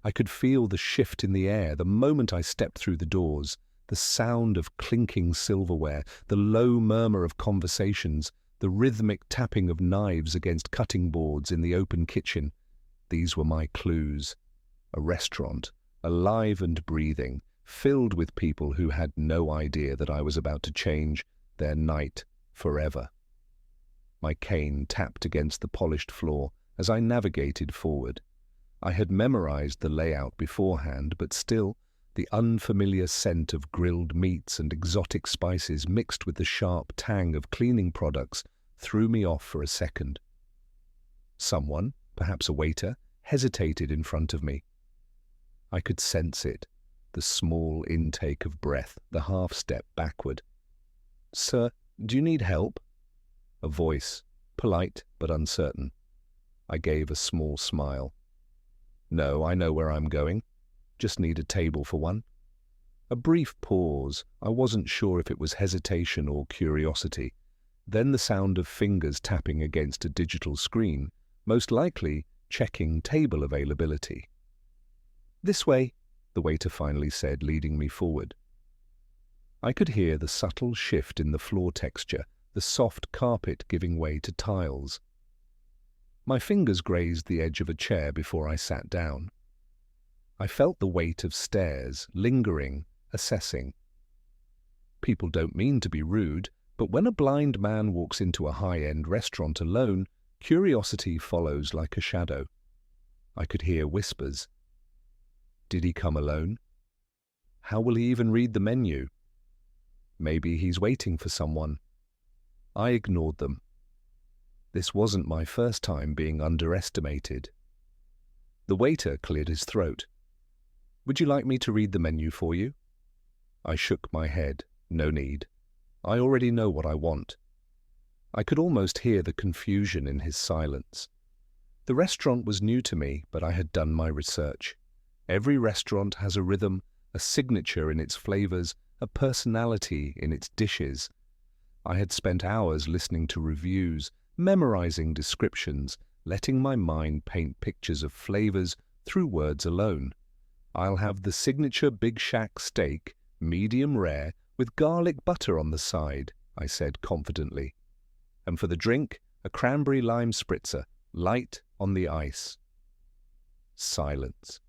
I could feel the shift in the air the moment I stepped through the doors, the sound of clinking silverware, the low murmur of conversations, the rhythmic tapping of knives against cutting boards in the open kitchen. These were my clues. A restaurant, alive and breathing, filled with people who had no idea that I was about to change their night forever. My cane tapped against the polished floor as I navigated forward. I had memorized the layout beforehand, but still, the unfamiliar scent of grilled meats and exotic spices mixed with the sharp tang of cleaning products threw me off for a second. Someone, perhaps a waiter, hesitated in front of me. I could sense it, the small intake of breath, the half-step backward. "Sir, do you need help?" A voice, polite but uncertain. I gave a small smile. "No, I know where I'm going. Just need a table for one." A brief pause. I wasn't sure if it was hesitation or curiosity. Then the sound of fingers tapping against a digital screen, most likely checking table availability. "This way," the waiter finally said, leading me forward. I could hear the subtle shift in the floor texture, the soft carpet giving way to tiles. My fingers grazed the edge of a chair before I sat down. I felt the weight of stares, lingering, assessing. People don't mean to be rude, but when a blind man walks into a high-end restaurant alone, curiosity follows like a shadow. I could hear whispers. Did he come alone? How will he even read the menu? Maybe he's waiting for someone. I ignored them. This wasn't my first time being underestimated. The waiter cleared his throat. "Would you like me to read the menu for you?" I shook my head. No need. I already know what I want. I could almost hear the confusion in his silence. The restaurant was new to me, but I had done my research. Every restaurant has a rhythm, a signature in its flavors, a personality in its dishes. I had spent hours listening to reviews, memorizing descriptions, letting my mind paint pictures of flavors through words alone. "I'll have the signature Big Shaq steak, medium rare, with garlic butter on the side," I said confidently. "And for the drink, a cranberry lime spritzer, light on the ice." Silence.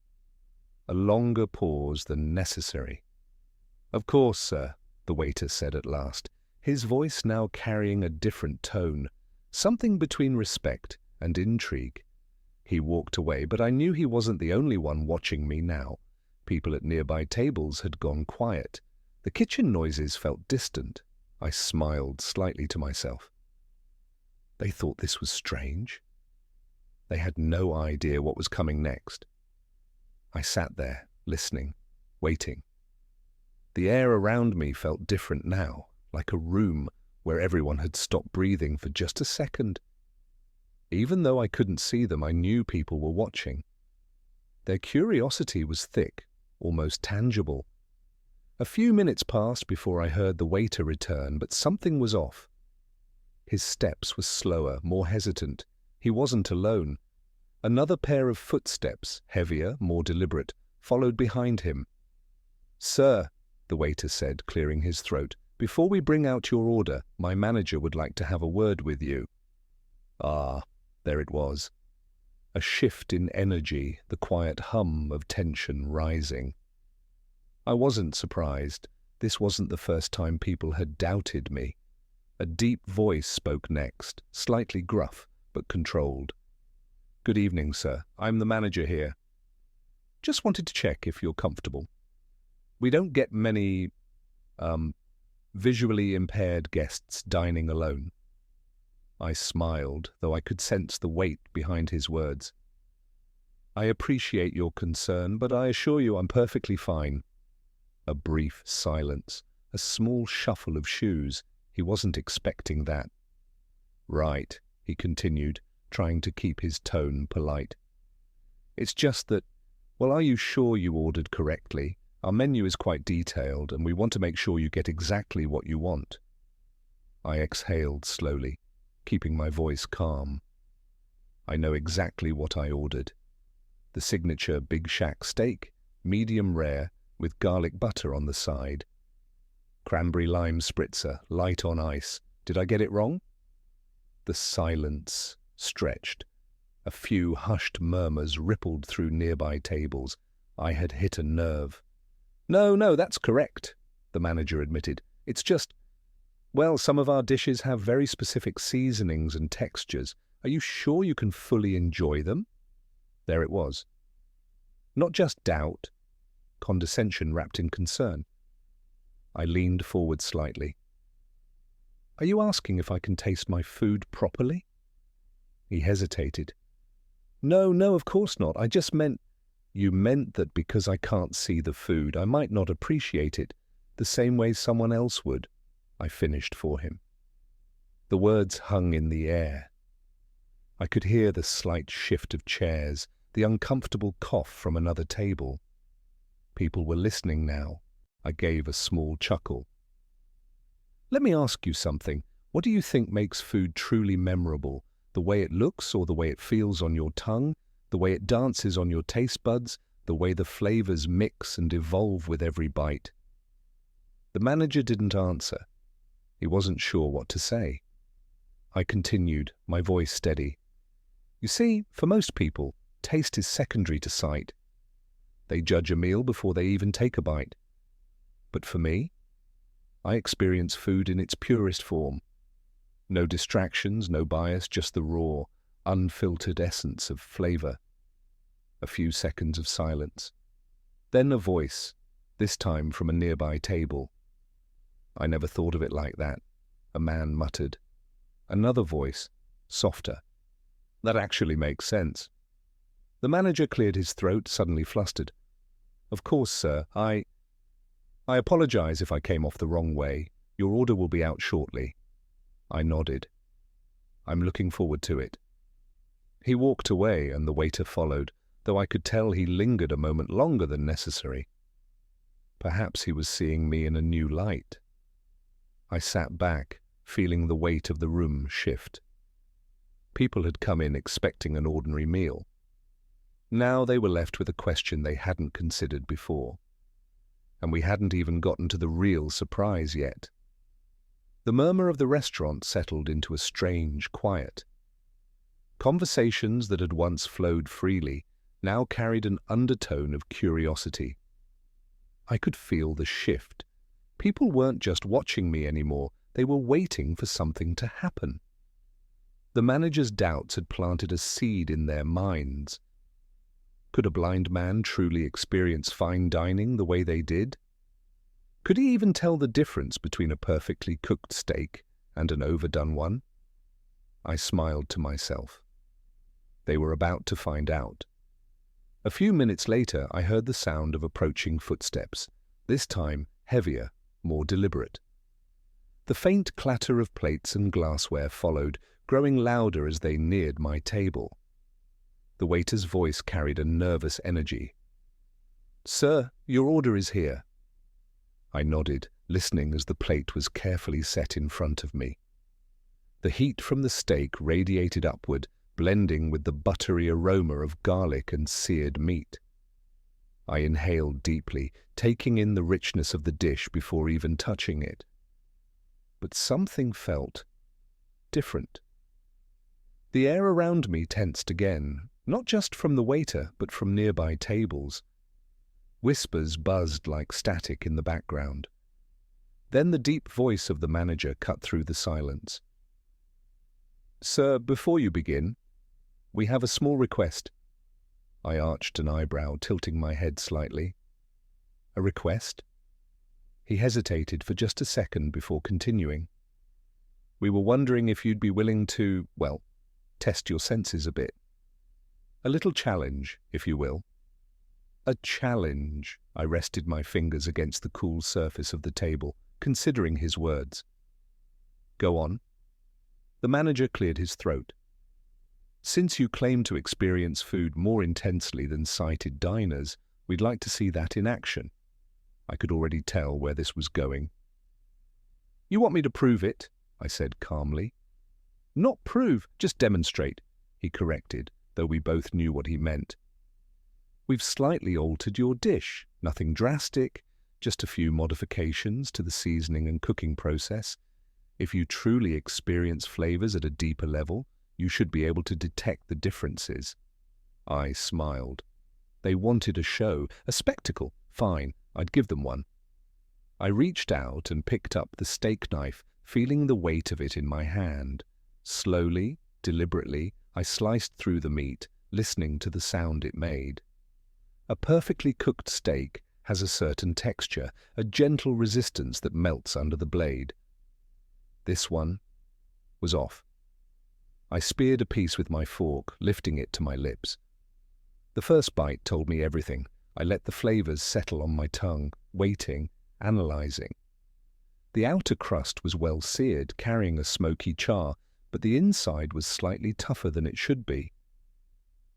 A longer pause than necessary. "Of course, sir," the waiter said at last, his voice now carrying a different tone, something between respect and intrigue. He walked away, but I knew he wasn't the only one watching me now. People at nearby tables had gone quiet. The kitchen noises felt distant. I smiled slightly to myself. They thought this was strange. They had no idea what was coming next. I sat there, listening, waiting. The air around me felt different now, like a room where everyone had stopped breathing for just a second. Even though I couldn't see them, I knew people were watching. Their curiosity was thick, almost tangible. A few minutes passed before I heard the waiter return, but something was off. His steps were slower, more hesitant. He wasn't alone. Another pair of footsteps, heavier, more deliberate, followed behind him. "Sir," the waiter said, clearing his throat, "before we bring out your order, my manager would like to have a word with you." Ah, there it was. A shift in energy, the quiet hum of tension rising. I wasn't surprised. This wasn't the first time people had doubted me. A deep voice spoke next, slightly gruff, but controlled. "Good evening, sir. I'm the manager here. Just wanted to check if you're comfortable. We don't get many, visually impaired guests dining alone." I smiled, though I could sense the weight behind his words. "I appreciate your concern, but I assure you I'm perfectly fine." A brief silence, a small shuffle of shoes. He wasn't expecting that. "Right," he continued, trying to keep his tone polite. "It's just that, well, are you sure you ordered correctly? Our menu is quite detailed, and we want to make sure you get exactly what you want." I exhaled slowly, keeping my voice calm. "I know exactly what I ordered. The The signature Big Shaq steak, medium rare, with garlic butter on the side. Cranberry lime spritzer, light on ice. Did I get it wrong? The silence stretched. A few hushed murmurs rippled through nearby tables. I had hit a nerve. No, that's correct, the manager admitted. It's just, well, some of our dishes have very specific seasonings and textures. Are you sure you can fully enjoy them? There it was. Not just doubt, condescension wrapped in concern. I leaned forward slightly. Are you asking if I can taste my food properly? He hesitated. No, of course not. I just meant... You meant that because I can't see the food, I might not appreciate it the same way someone else would, I finished for him. The words hung in the air. I could hear the slight shift of chairs, the uncomfortable cough from another table. People were listening now. I gave a small chuckle. Let me ask you something. What do you think makes food truly memorable? The way it looks or the way it feels on your tongue? The way it dances on your taste buds? The way the flavors mix and evolve with every bite? The manager didn't answer. He wasn't sure what to say. I continued, my voice steady. You see, for most people, taste is secondary to sight. They judge a meal before they even take a bite. But for me, I experience food in its purest form. No distractions, no bias, just the raw, unfiltered essence of flavor. A few seconds of silence. Then a voice, this time from a nearby table. I never thought of it like that, a man muttered. Another voice, softer. That actually makes sense. The manager cleared his throat, suddenly flustered. Of course, sir, I apologize if I came off the wrong way. Your order will be out shortly. I nodded. I'm looking forward to it. He walked away and the waiter followed, though I could tell he lingered a moment longer than necessary. Perhaps he was seeing me in a new light. I sat back, feeling the weight of the room shift. People had come in expecting an ordinary meal. Now they were left with a question they hadn't considered before. And we hadn't even gotten to the real surprise yet. The murmur of the restaurant settled into a strange quiet. Conversations that had once flowed freely now carried an undertone of curiosity. I could feel the shift. People weren't just watching me anymore, they were waiting for something to happen. The manager's doubts had planted a seed in their minds. Could a blind man truly experience fine dining the way they did? Could he even tell the difference between a perfectly cooked steak and an overdone one? I smiled to myself. They were about to find out. A few minutes later, I heard the sound of approaching footsteps, this time heavier, more deliberate. The faint clatter of plates and glassware followed, growing louder as they neared my table. The waiter's voice carried a nervous energy. "Sir, your order is here." I nodded, listening as the plate was carefully set in front of me. The heat from the steak radiated upward, blending with the buttery aroma of garlic and seared meat. I inhaled deeply, taking in the richness of the dish before even touching it. But something felt different. The air around me tensed again, not just from the waiter, but from nearby tables. Whispers buzzed like static in the background. Then the deep voice of the manager cut through the silence. "Sir, before you begin, we have a small request." I arched an eyebrow, tilting my head slightly. "A request?" He hesitated for just a second before continuing. "We were wondering if you'd be willing to, well, test your senses a bit. A little challenge, if you will." A challenge. I rested my fingers against the cool surface of the table, considering his words. "Go on." The manager cleared his throat. "Since you claim to experience food more intensely than sighted diners, we'd like to see that in action." I could already tell where this was going. "You want me to prove it?" I said calmly. "Not prove, just demonstrate," he corrected, though we both knew what he meant. We've slightly altered your dish. Nothing drastic, just a few modifications to the seasoning and cooking process. If you truly experience flavors at a deeper level, you should be able to detect the differences." I smiled. They wanted a show, a spectacle. Fine, I'd give them one. I reached out and picked up the steak knife, feeling the weight of it in my hand. Slowly, deliberately, I sliced through the meat, listening to the sound it made. A perfectly cooked steak has a certain texture, a gentle resistance that melts under the blade. This one was off. I speared a piece with my fork, lifting it to my lips. The first bite told me everything. I let the flavors settle on my tongue, waiting, analyzing. The outer crust was well seared, carrying a smoky char, but the inside was slightly tougher than it should be.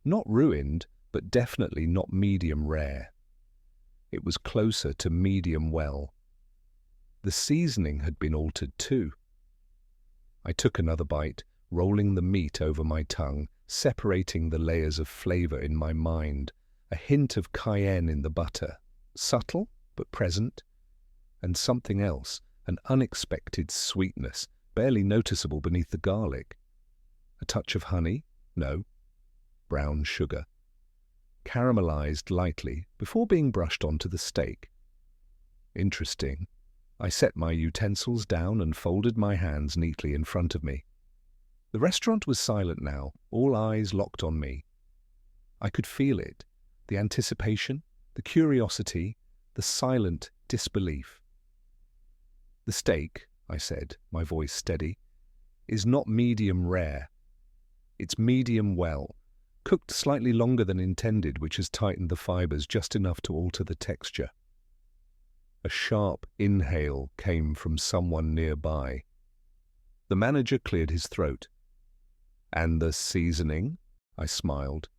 Not ruined, but definitely not medium rare. It was closer to medium well. The seasoning had been altered too. I took another bite, rolling the meat over my tongue, separating the layers of flavor in my mind, a hint of cayenne in the butter, subtle but present, and something else, an unexpected sweetness, barely noticeable beneath the garlic. A touch of honey? No. Brown sugar. Caramelized lightly before being brushed onto the steak. Interesting. I set my utensils down and folded my hands neatly in front of me. The restaurant was silent now, all eyes locked on me. I could feel it, the anticipation, the curiosity, the silent disbelief. "The steak," I said, my voice steady, "is not medium rare. It's medium well, cooked slightly longer than intended, which has tightened the fibers just enough to alter the texture." A sharp inhale came from someone nearby. The manager cleared his throat. "And the seasoning?" I smiled.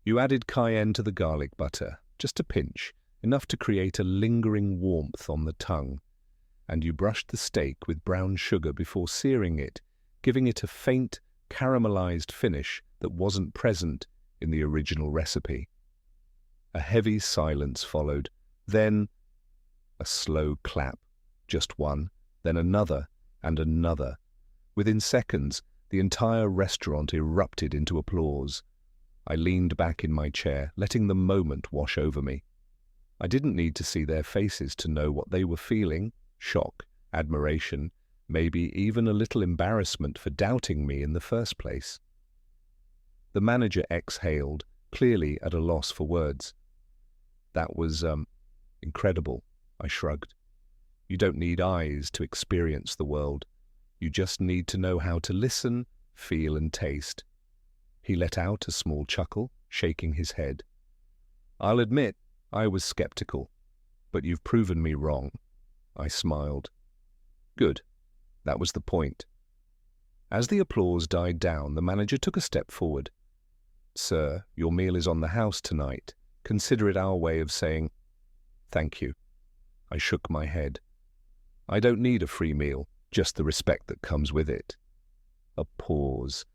"You added cayenne to the garlic butter, just a pinch, enough to create a lingering warmth on the tongue. And you brushed the steak with brown sugar before searing it, giving it a faint, caramelized finish that wasn't present in the original recipe." A heavy silence followed, then a slow clap, just one, then another and another. Within seconds, the entire restaurant erupted into applause. I leaned back in my chair, letting the moment wash over me. I didn't need to see their faces to know what they were feeling: shock, admiration, maybe even a little embarrassment for doubting me in the first place. The manager exhaled, clearly at a loss for words. "That was, incredible," I shrugged. "You don't need eyes to experience the world. You just need to know how to listen, feel, and taste." He let out a small chuckle, shaking his head. "I'll admit, I was skeptical, but you've proven me wrong." I smiled. "Good. That was the point." As the applause died down, the manager took a step forward. "Sir, your meal is on the house tonight. Consider it our way of saying thank you." I shook my head. "I don't need a free meal, just the respect that comes with it." A pause.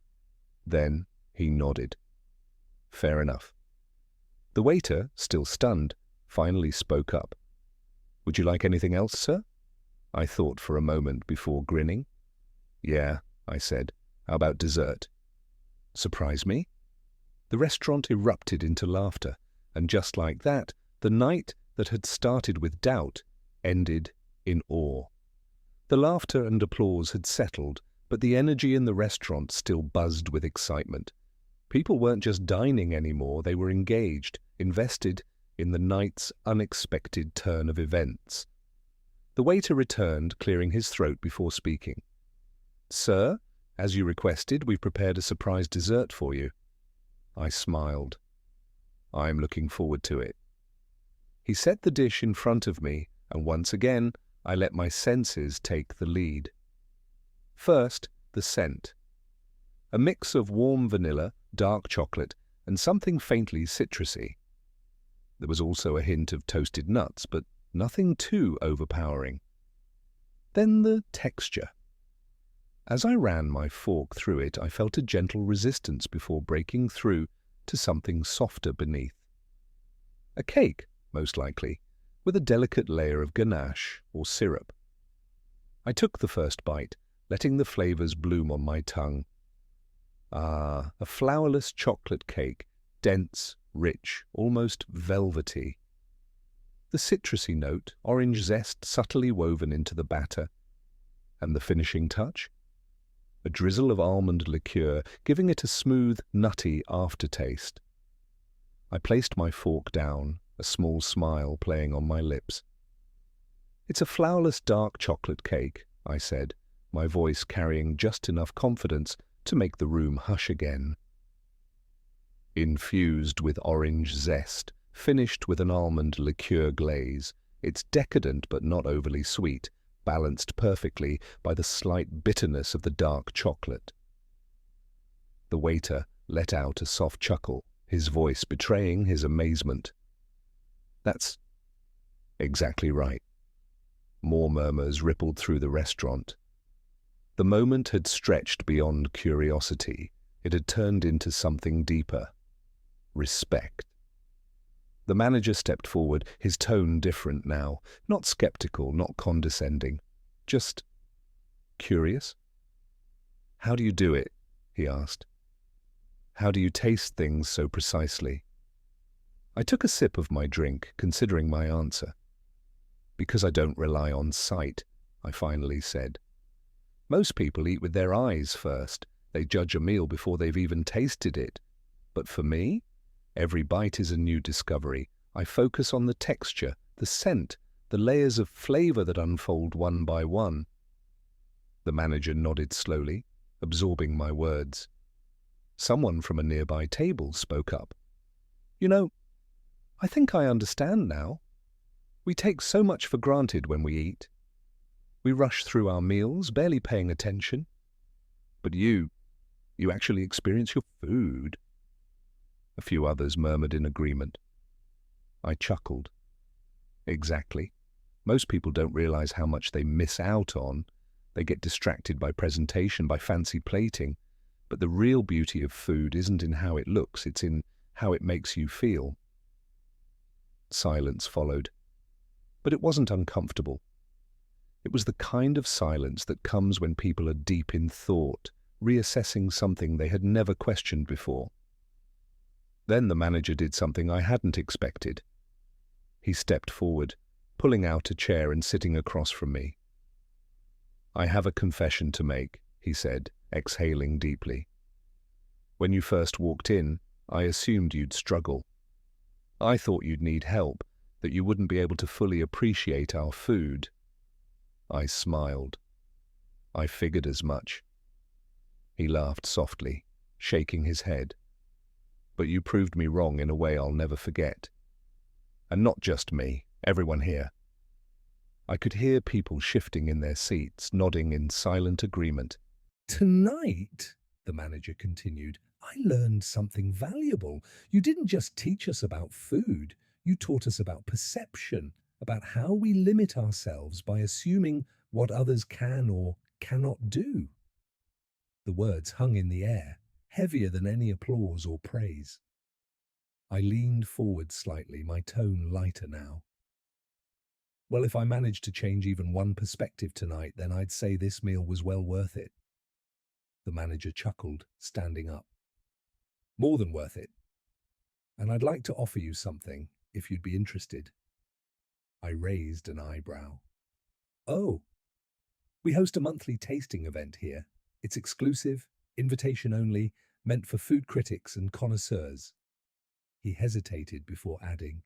Then he nodded. "Fair enough." The waiter, still stunned, finally spoke up. "Would you like anything else, sir?" I thought for a moment before grinning. "Yeah," I said. "How about dessert?" Surprise me? The restaurant erupted into laughter, and just like that, the night that had started with doubt ended in awe. The laughter and applause had settled, but the energy in the restaurant still buzzed with excitement. People weren't just dining anymore, they were engaged, invested in the night's unexpected turn of events. The waiter returned, clearing his throat before speaking. "Sir, as you requested, we've prepared a surprise dessert for you." I smiled. "I'm looking forward to it." He set the dish in front of me, and once again, I let my senses take the lead. First, the scent. A mix of warm vanilla, dark chocolate, and something faintly citrusy. There was also a hint of toasted nuts, but nothing too overpowering. Then the texture. As I ran my fork through it, I felt a gentle resistance before breaking through to something softer beneath. A cake, most likely, with a delicate layer of ganache or syrup. I took the first bite, letting the flavors bloom on my tongue. Ah, a flourless chocolate cake, dense, rich, almost velvety. The citrusy note, orange zest subtly woven into the batter. And the finishing touch? A drizzle of almond liqueur, giving it a smooth, nutty aftertaste. I placed my fork down, a small smile playing on my lips. "It's a flourless dark chocolate cake," I said, my voice carrying just enough confidence to make the room hush again. Infused with orange zest, finished with an almond liqueur glaze, it's decadent but not overly sweet, balanced perfectly by the slight bitterness of the dark chocolate. The waiter let out a soft chuckle, his voice betraying his amazement. "That's exactly right." More murmurs rippled through the restaurant. The moment had stretched beyond curiosity. It had turned into something deeper. Respect. The manager stepped forward, his tone different now, not skeptical, not condescending, just curious. "How do you do it?" he asked. "How do you taste things so precisely?" I took a sip of my drink, considering my answer. "Because I don't rely on sight," I finally said. "Most people eat with their eyes first. They judge a meal before they've even tasted it. But for me, every bite is a new discovery. I focus on the texture, the scent, the layers of flavor that unfold one by one." The manager nodded slowly, absorbing my words. Someone from a nearby table spoke up. "You know, I think I understand now. We take so much for granted when we eat. We rush through our meals, barely paying attention. But you actually experience your food." A few others murmured in agreement. I chuckled. Exactly. Most people don't realize how much they miss out on. They get distracted by presentation, by fancy plating. But the real beauty of food isn't in how it looks, it's in how it makes you feel. Silence followed. But it wasn't uncomfortable. It was the kind of silence that comes when people are deep in thought, reassessing something they had never questioned before. Then the manager did something I hadn't expected. He stepped forward, pulling out a chair and sitting across from me. "I have a confession to make," he said, exhaling deeply. "When you first walked in, I assumed you'd struggle. I thought you'd need help, that you wouldn't be able to fully appreciate our food." I smiled. "I figured as much." He laughed softly, shaking his head. "But you proved me wrong in a way I'll never forget. And not just me, everyone here." I could hear people shifting in their seats, nodding in silent agreement. "Tonight," the manager continued, "I learned something valuable. You didn't just teach us about food, you taught us about perception, about how we limit ourselves by assuming what others can or cannot do." The words hung in the air, heavier than any applause or praise. I leaned forward slightly, my tone lighter now. "Well, if I managed to change even one perspective tonight, then I'd say this meal was well worth it." The manager chuckled, standing up. "More than worth it. And I'd like to offer you something, if you'd be interested." I raised an eyebrow. "Oh, we host a monthly tasting event here. It's exclusive, invitation only, meant for food critics and connoisseurs." He hesitated before adding,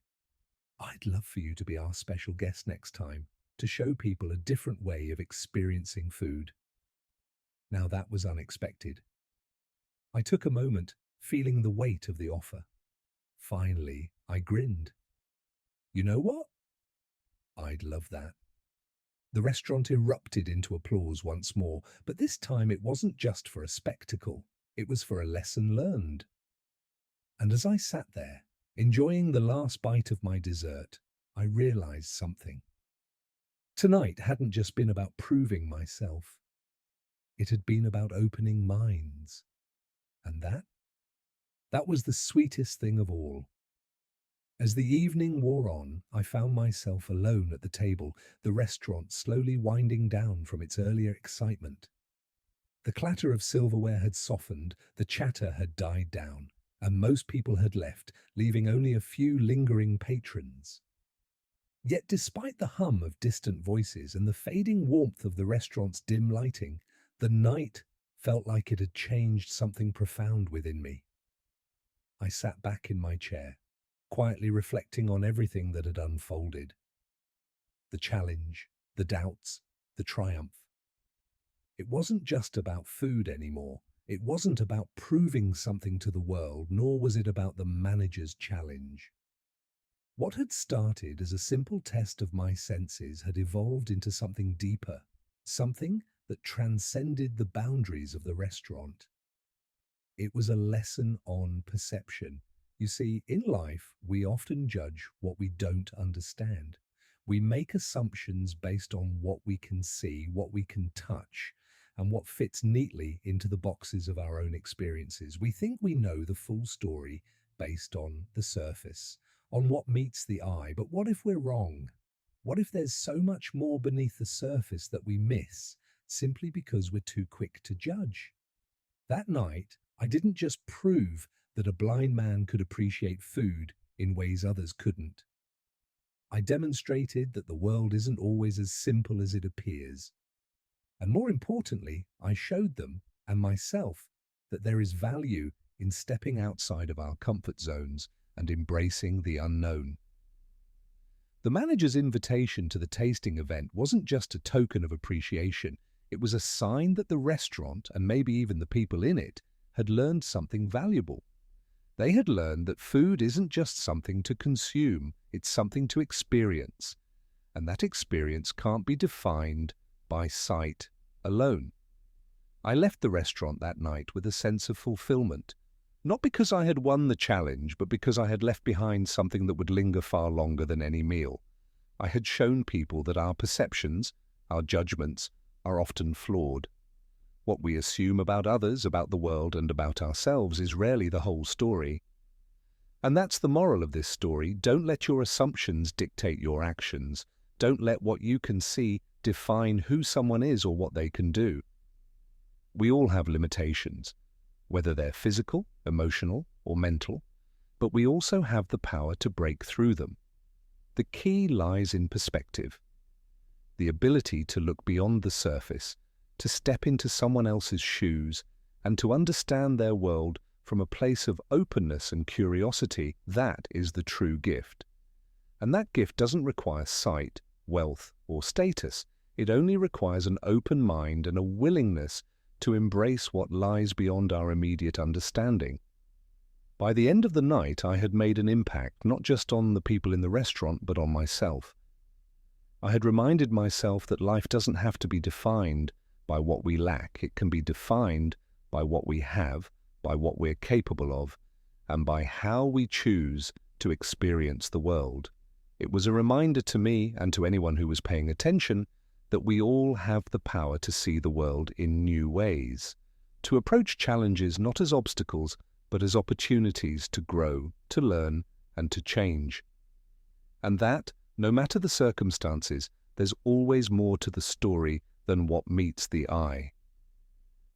"I'd love for you to be our special guest next time, to show people a different way of experiencing food." Now that was unexpected. I took a moment, feeling the weight of the offer. Finally, I grinned. "You know what? I'd love that." The restaurant erupted into applause once more, but this time it wasn't just for a spectacle. It was for a lesson learned. And as I sat there, enjoying the last bite of my dessert, I realized something. Tonight hadn't just been about proving myself. It had been about opening minds. And that was the sweetest thing of all. As the evening wore on, I found myself alone at the table, the restaurant slowly winding down from its earlier excitement. The clatter of silverware had softened, the chatter had died down, and most people had left, leaving only a few lingering patrons. Yet despite the hum of distant voices and the fading warmth of the restaurant's dim lighting, the night felt like it had changed something profound within me. I sat back in my chair, quietly reflecting on everything that had unfolded. The challenge, the doubts, the triumph. It wasn't just about food anymore. It wasn't about proving something to the world, nor was it about the manager's challenge. What had started as a simple test of my senses had evolved into something deeper, something that transcended the boundaries of the restaurant. It was a lesson on perception. You see, in life, we often judge what we don't understand. We make assumptions based on what we can see, what we can touch, and what fits neatly into the boxes of our own experiences. We think we know the full story based on the surface, on what meets the eye. But what if we're wrong? What if there's so much more beneath the surface that we miss simply because we're too quick to judge? That night, I didn't just prove that a blind man could appreciate food in ways others couldn't. I demonstrated that the world isn't always as simple as it appears. And more importantly, I showed them, and myself, that there is value in stepping outside of our comfort zones and embracing the unknown. The manager's invitation to the tasting event wasn't just a token of appreciation. It was a sign that the restaurant, and maybe even the people in it, had learned something valuable. They had learned that food isn't just something to consume, it's something to experience. And that experience can't be defined by sight alone. I left the restaurant that night with a sense of fulfillment, not because I had won the challenge, but because I had left behind something that would linger far longer than any meal. I had shown people that our perceptions, our judgments, are often flawed. What we assume about others, about the world, and about ourselves is rarely the whole story. And that's the moral of this story. Don't let your assumptions dictate your actions. Don't let what you can see define who someone is or what they can do. We all have limitations, whether they're physical, emotional, or mental, but we also have the power to break through them. The key lies in perspective, the ability to look beyond the surface, to step into someone else's shoes, and to understand their world from a place of openness and curiosity. That is the true gift. And that gift doesn't require sight, wealth, or status. It only requires an open mind and a willingness to embrace what lies beyond our immediate understanding. By the end of the night, I had made an impact not just on the people in the restaurant, but on myself. I had reminded myself that life doesn't have to be defined by what we lack. It can be defined by what we have, by what we're capable of, and by how we choose to experience the world. It was a reminder to me, and to anyone who was paying attention, that we all have the power to see the world in new ways, to approach challenges not as obstacles, but as opportunities to grow, to learn, and to change. And that, no matter the circumstances, there's always more to the story than what meets the eye.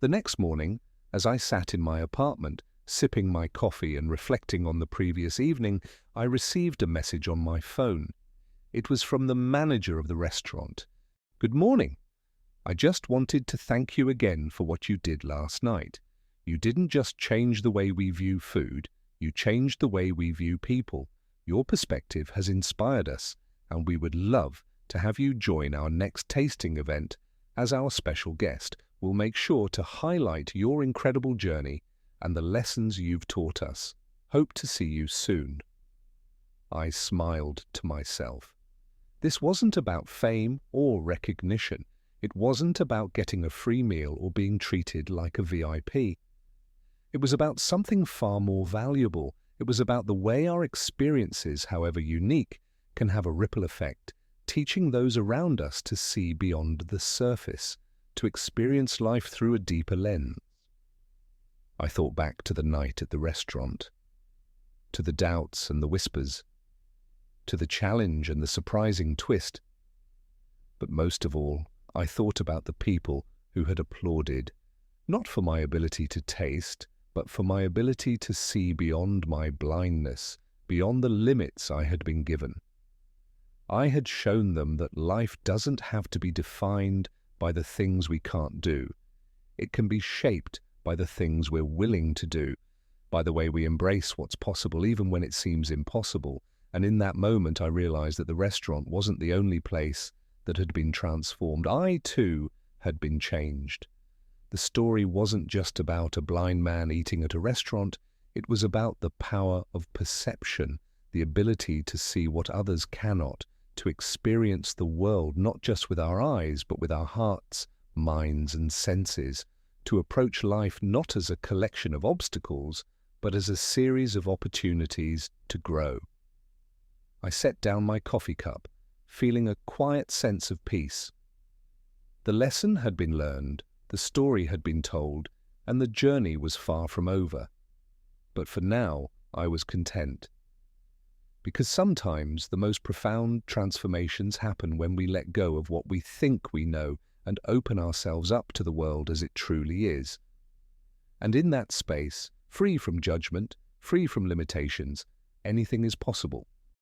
The next morning, as I sat in my apartment, sipping my coffee and reflecting on the previous evening, I received a message on my phone. It was from the manager of the restaurant. "Good morning. I just wanted to thank you again for what you did last night. You didn't just change the way we view food, you changed the way we view people. Your perspective has inspired us, and we would love to have you join our next tasting event as our special guest. We'll make sure to highlight your incredible journey and the lessons you've taught us. Hope to see you soon." I smiled to myself. This wasn't about fame or recognition. It wasn't about getting a free meal or being treated like a VIP. It was about something far more valuable. It was about the way our experiences, however unique, can have a ripple effect, teaching those around us to see beyond the surface, to experience life through a deeper lens. I thought back to the night at the restaurant, to the doubts and the whispers, to the challenge and the surprising twist. But most of all, I thought about the people who had applauded, not for my ability to taste, but for my ability to see beyond my blindness, beyond the limits I had been given. I had shown them that life doesn't have to be defined by the things we can't do. It can be shaped by the things we're willing to do, by the way we embrace what's possible even when it seems impossible. And in that moment I realized that the restaurant wasn't the only place that had been transformed. I, too, had been changed. The story wasn't just about a blind man eating at a restaurant. It was about the power of perception, the ability to see what others cannot, to experience the world not just with our eyes, but with our hearts, minds, and senses, to approach life not as a collection of obstacles, but as a series of opportunities to grow. I set down my coffee cup, feeling a quiet sense of peace. The lesson had been learned, the story had been told, and the journey was far from over. But for now, I was content. Because sometimes the most profound transformations happen when we let go of what we think we know and open ourselves up to the world as it truly is. And in that space, free from judgment, free from limitations, anything is possible.